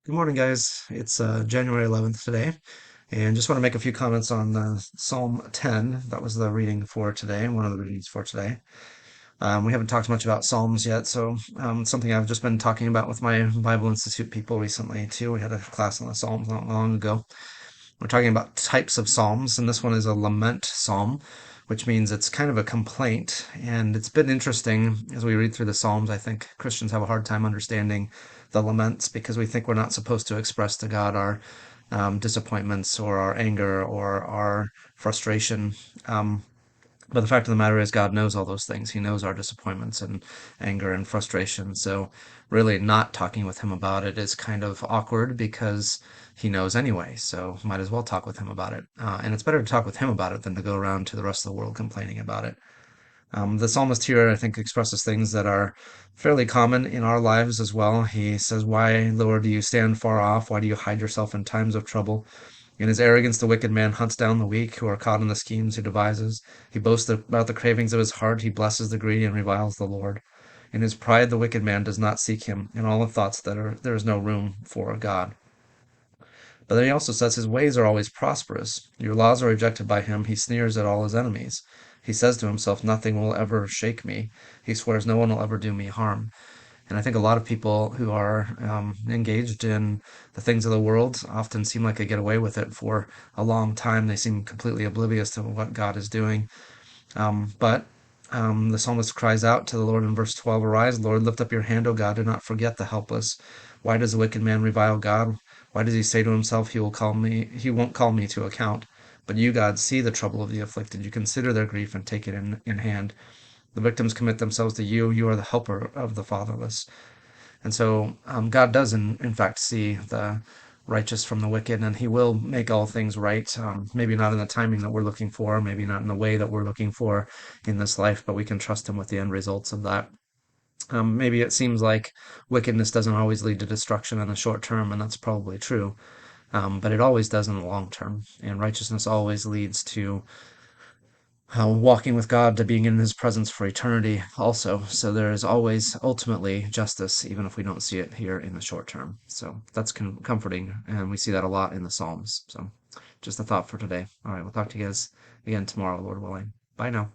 Good morning, guys. It's January 11th today, and just want to make a few comments on Psalm 10. That was the reading for today, one of the readings for today. We haven't talked much about Psalms yet, so it's something I've just been talking about with my Bible Institute people recently, too. We had a class on the Psalms not long ago. We're talking about types of Psalms, and this one is a lament psalm, which means it's kind of a complaint. And it's been interesting as we read through the Psalms. I think Christians have a hard time understanding the laments because we think we're not supposed to express to God our disappointments or our anger or our frustration. But the fact of the matter is, God knows all those things. He knows our disappointments and anger and frustration. So, really, not talking with Him about it is kind of awkward because He knows anyway. So, might as well talk with Him about it. And it's better to talk with Him about it than to go around to the rest of the world complaining about it. The psalmist here, I think, expresses things that are fairly common in our lives as well. He says, "Why, Lord, do you stand far off? Why do you hide yourself in times of trouble? In his arrogance, the wicked man hunts down the weak who are caught in the schemes he devises. He boasts about the cravings of his heart. He blesses the greedy and reviles the Lord. In his pride, the wicked man does not seek him. In all the thoughts there is no room for God." But then he also says his ways are always prosperous. Your laws are rejected by him. He sneers at all his enemies. He says to himself, "Nothing will ever shake me." He swears, "No one will ever do me harm." And I think a lot of people who are engaged in the things of the world often seem like they get away with it for a long time. They seem completely oblivious to what God is doing. But the psalmist cries out to the Lord in verse 12, "Arise, Lord, lift up your hand, O God, do not forget the helpless. Why does the wicked man revile God? Why does he say to himself, he won't call me to account? But you, God, see the trouble of the afflicted. You consider their grief and take it in hand. The victims commit themselves to you. You are the helper of the fatherless." And so God does, in fact, see the righteous from the wicked, and He will make all things right. Maybe not in the timing that we're looking for, maybe not in the way that we're looking for in this life, but we can trust Him with the end results of that. Maybe it seems like wickedness doesn't always lead to destruction in the short term, and that's probably true. But it always does in the long term, and righteousness always leads to walking with God, to being in His presence for eternity also. So there is always ultimately justice, even if we don't see it here in the short term. So that's comforting, and we see that a lot in the Psalms. So just a thought for today. All right, we'll talk to you guys again tomorrow, Lord willing. Bye now.